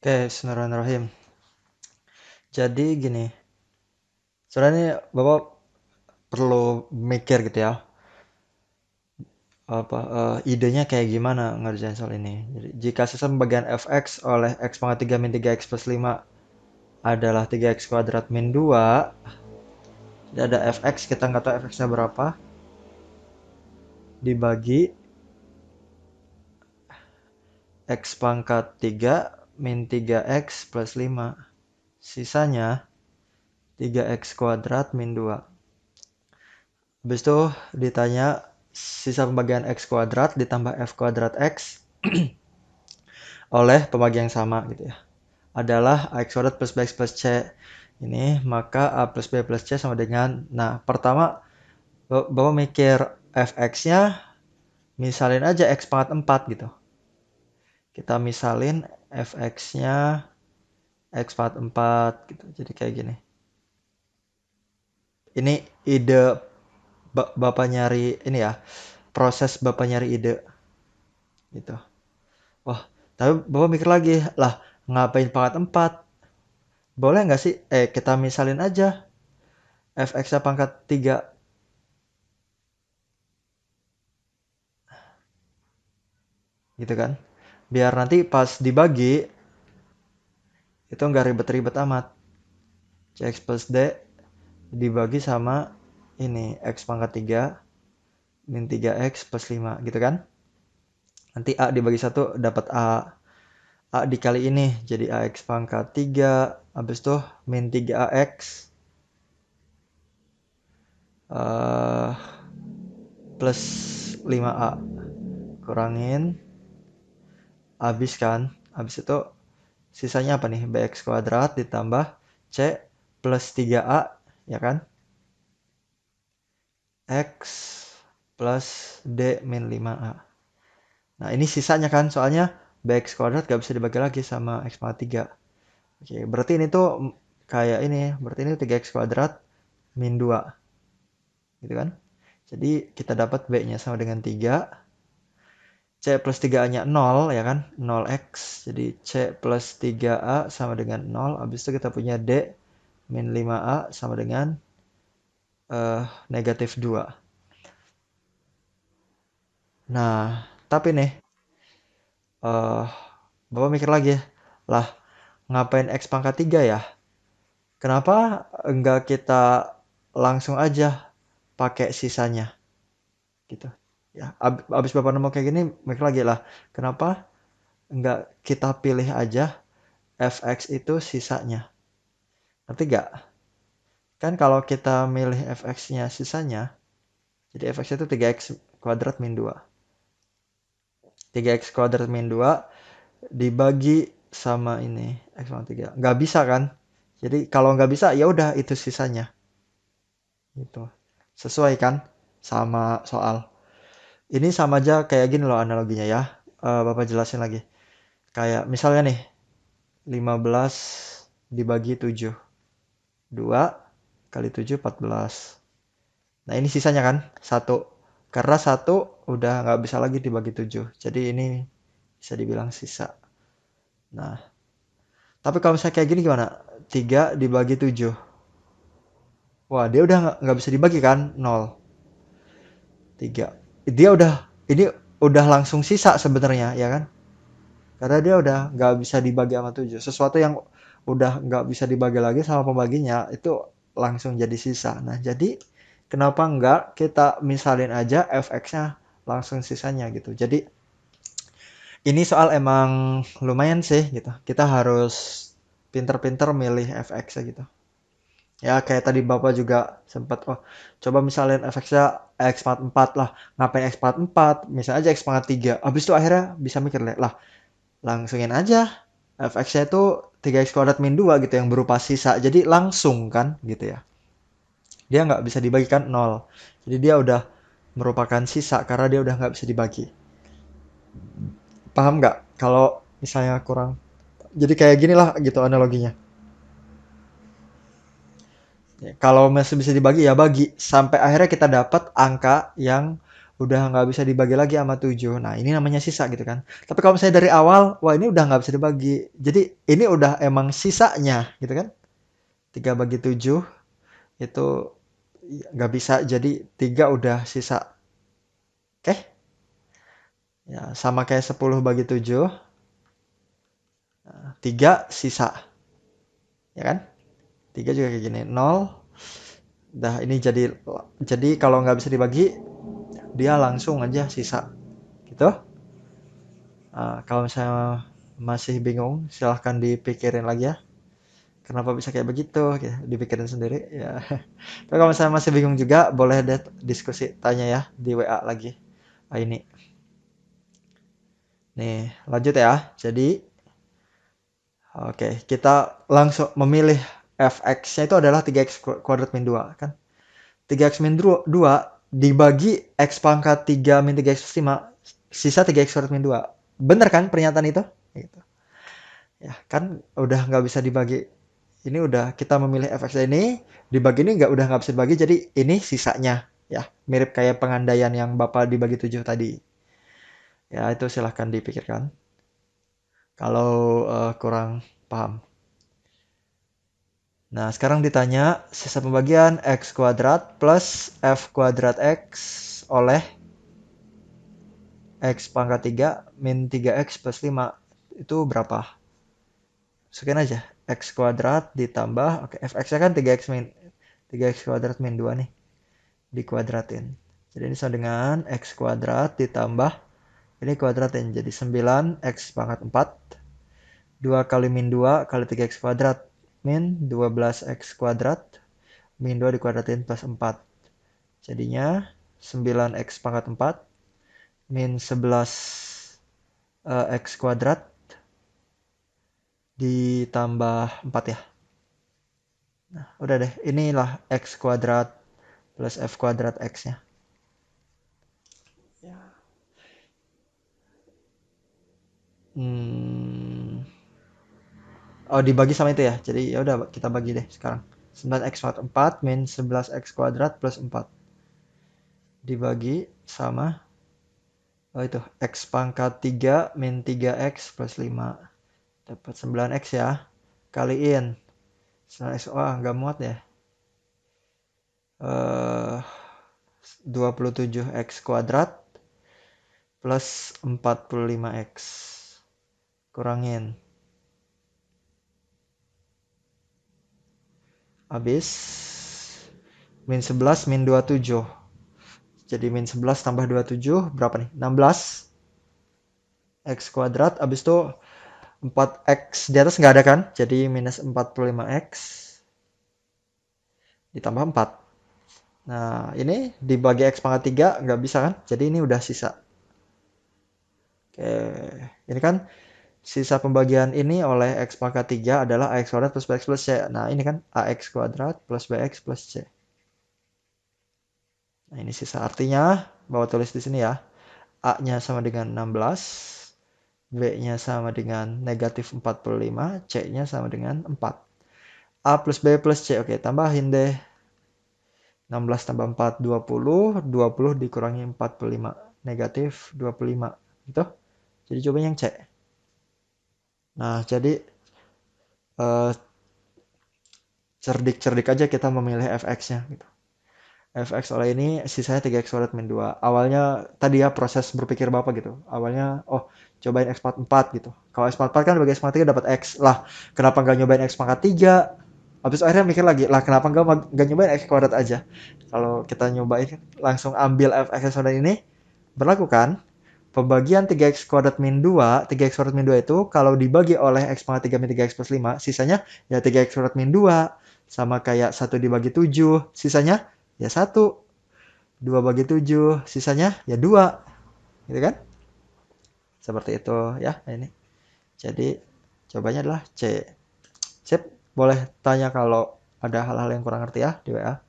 Oke, bismillahirrahmanirrahim. Jadi gini, sebenarnya Bapak perlu mikir gitu ya, idenya kayak gimana ngerjain soal ini. Jadi, jika sistem pembagian fx oleh x pangkat 3 min 3x plus 5 adalah 3x kuadrat min 2, jadi ada fx, kita nggak tahu fx-nya berapa, dibagi x pangkat 3 min 3x plus 5. Sisanya 3x kuadrat min 2. Habis itu ditanya sisa pembagian x kuadrat ditambah f kuadrat x oleh pembagi yang sama gitu ya. Adalah x kuadrat plus bx plus c. Ini maka a plus b plus c sama dengan, nah pertama Bapak mikir fx-nya, misalin aja x pangkat 4 gitu. Kita misalin fx-nya x pangkat 4 gitu. Jadi kayak gini. Ini ide Bapak nyari ini ya, proses Bapak nyari ide gitu. Wah, tapi Bapak mikir lagi, lah ngapain pangkat 4? Boleh nggak sih? Kita misalin aja fx-nya pangkat 3 gitu kan. Biar nanti pas dibagi, itu nggak ribet-ribet amat. Cx plus d dibagi sama ini, x pangkat 3 min 3x plus 5 gitu kan. Nanti a dibagi 1 dapat a dikali ini jadi ax pangkat 3, habis itu min 3ax uh, plus 5a, kurangin, habis kan, habis itu sisanya apa nih, bx kuadrat ditambah c plus 3a ya kan, x plus d min 5a. Nah ini sisanya kan, soalnya bx kuadrat gak bisa dibagi lagi sama x pangkat 3. Oke, berarti ini tuh kayak ini, berarti ini 3x kuadrat min 2 gitu kan. Jadi kita dapat b-nya sama dengan 3, c plus 3a-nya 0 ya kan, 0x. Jadi c plus 3a sama dengan 0, habis itu kita punya d min 5a sama dengan negatif 2. Nah, tapi nih, eh Bapak mikir lagi, lah ngapain X pangkat 3 ya? Kenapa enggak kita langsung aja pakai sisanya? Gitu. Ya, abis Bapak nemu kayak gini, mikir lagi lah, kenapa enggak kita pilih aja fx itu sisanya? Ngerti gak? Kan kalau kita milih fx-nya sisanya, jadi fx itu 3x kuadrat min 2. 3x kuadrat min 2 dibagi sama ini x pangkat 3. Nggak bisa kan? Jadi kalau nggak bisa ya udah itu sisanya. Gitu. Sesuai kan sama soal. Ini sama aja kayak gini loh analoginya ya. Bapak jelasin lagi. Kayak misalnya nih 15 dibagi 7. 2 kali 7 14. Nah ini sisanya kan 1. Karena 1 udah nggak bisa lagi dibagi 7. Jadi ini bisa dibilang sisa. Nah, tapi kalau misalnya kayak gini gimana? 3 dibagi 7. Wah, dia udah nggak bisa dibagi kan? 0. 3. Dia udah, ini udah langsung sisa sebenarnya, ya kan? Karena dia udah nggak bisa dibagi sama 7. Sesuatu yang udah nggak bisa dibagi lagi sama pembaginya, itu langsung jadi sisa. Nah, jadi kenapa nggak kita misalin aja fx-nya langsung sisanya gitu. Jadi ini soal emang lumayan sih gitu. Kita harus pinter-pinter milih fx-nya gitu. Ya kayak tadi Bapak juga sempat, oh coba misalin fx-nya x pangkat 4 lah. Ngapain x pangkat 4? Misalnya aja x pangkat 3. Habis itu akhirnya bisa mikir lah, langsungin aja fx-nya itu 3x kuadrat min 2 gitu yang berupa sisa. Jadi langsung kan gitu ya. Dia nggak bisa dibagikan 0. Jadi dia udah merupakan sisa karena dia udah nggak bisa dibagi. Paham nggak? Kalau misalnya kurang. Jadi kayak gini lah gitu analoginya. Ya, kalau masih bisa dibagi ya bagi sampai akhirnya kita dapat angka yang udah nggak bisa dibagi lagi sama 7. Nah, ini namanya sisa gitu kan. Tapi kalau misalnya dari awal, wah ini udah nggak bisa dibagi. Jadi ini udah emang sisanya gitu kan. 3 bagi 7 itu nggak bisa, jadi 3 udah sisa. Oke? Ya, sama kayak 10 bagi 7, 3 sisa. Ya kan? 3 juga kayak gini, 0. Dah ini jadi kalau nggak bisa dibagi, dia langsung aja sisa. Gitu. Kalau misalnya masih bingung, silahkan dipikirin lagi ya. Kenapa bisa kayak begitu? Ya, dipikirin sendiri ya. Tapi kalau misalnya masih bingung juga, boleh deh diskusi tanya ya di WA lagi. Ini. Nih, lanjut ya. Jadi, oke, kita langsung memilih fx-nya itu adalah 3x kuadrat min 2 kan. 3x min 2 dibagi x pangkat 3 min 3x plus 5, sisa 3x kuadrat min 2. Bener kan pernyataan itu? Gitu. Ya, kan udah nggak bisa dibagi. Ini udah kita memilih fx ini, dibagi ini udah nggak bisa dibagi, jadi ini sisanya. Ya, mirip kayak pengandaian yang Bapak dibagi 7 tadi. Ya, itu silahkan dipikirkan. Kalau kurang paham. Nah, sekarang ditanya sisa pembagian x kuadrat plus f kuadrat x oleh x pangkat 3 min 3x plus 5. Itu berapa? Masukin aja. X kuadrat ditambah, oke, fx-nya kan 3x kuadrat min 2 nih. Dikuadratin. Jadi ini sama dengan x kuadrat ditambah, ini kuadratin. Jadi 9x pangkat 4. 2 kali min 2 kali 3x kuadrat min 12x kuadrat min 2 dikuadratin plus 4. Jadinya 9x pangkat 4 min 11 x kuadrat ditambah 4 ya. Nah, udah deh. Inilah x kuadrat plus f kuadrat x-nya. Hmm. Oh, dibagi sama itu ya. Jadi ya udah kita bagi deh sekarang. 9x pangkat 4 min 11x kuadrat plus 4 dibagi sama, oh itu, x pangkat 3 min 3x plus 5. Dapat 9x ya. Kaliin 9x, wah nggak muat ya. 27x kuadrat plus 45x. Kurangin. Habis min 11 min 27. Jadi min 11 tambah 27 berapa nih? 16 x kuadrat. Habis itu 4x di atas nggak ada kan? Jadi minus 45x ditambah 4. Nah, ini dibagi x pangkat 3 nggak bisa kan? Jadi ini udah sisa. Oke, ini kan sisa pembagian ini oleh x pangkat 3 adalah ax kuadrat plus bx plus c. Nah, ini kan ax kuadrat plus bx plus c. Nah, ini sisa. Artinya, bawa tulis di sini ya. A-nya sama dengan 16, B-nya sama dengan negatif 45, C-nya sama dengan 4. A plus B plus C. Oke, tambahin deh. 16 tambah 4, 20. 20 dikurangi 45. Negatif 25. Gitu. Jadi coba yang C. Nah, jadi eh, cerdik-cerdik aja kita memilih fx-nya. Gitu. Fx oleh ini sisanya 3x kuadrat min 2. Awalnya tadi ya proses berpikir Bapak gitu. Awalnya, oh cobain x pangkat 4 gitu. Kalau x pangkat 4 kan bagi x pangkat 3 dapat x. Lah, kenapa nggak nyobain x pangkat 3? Habis akhirnya mikir lagi, lah kenapa nggak nyobain x kuadrat aja? Kalau kita nyobain langsung ambil fx kuadrat ini, berlaku kan? Pembagian 3x kuadrat min 2, 3x kuadrat min 2 itu kalau dibagi oleh x pangkat 3 min 3x plus 5, sisanya ya 3x kuadrat min 2. Sama kayak 1 dibagi 7, sisanya ya 1. 2 bagi 7, sisanya ya 2. Gitu kan? Seperti itu ya ini. Jadi jawabannya adalah C. Sip, boleh tanya kalau ada hal-hal yang kurang ngerti ya di WA.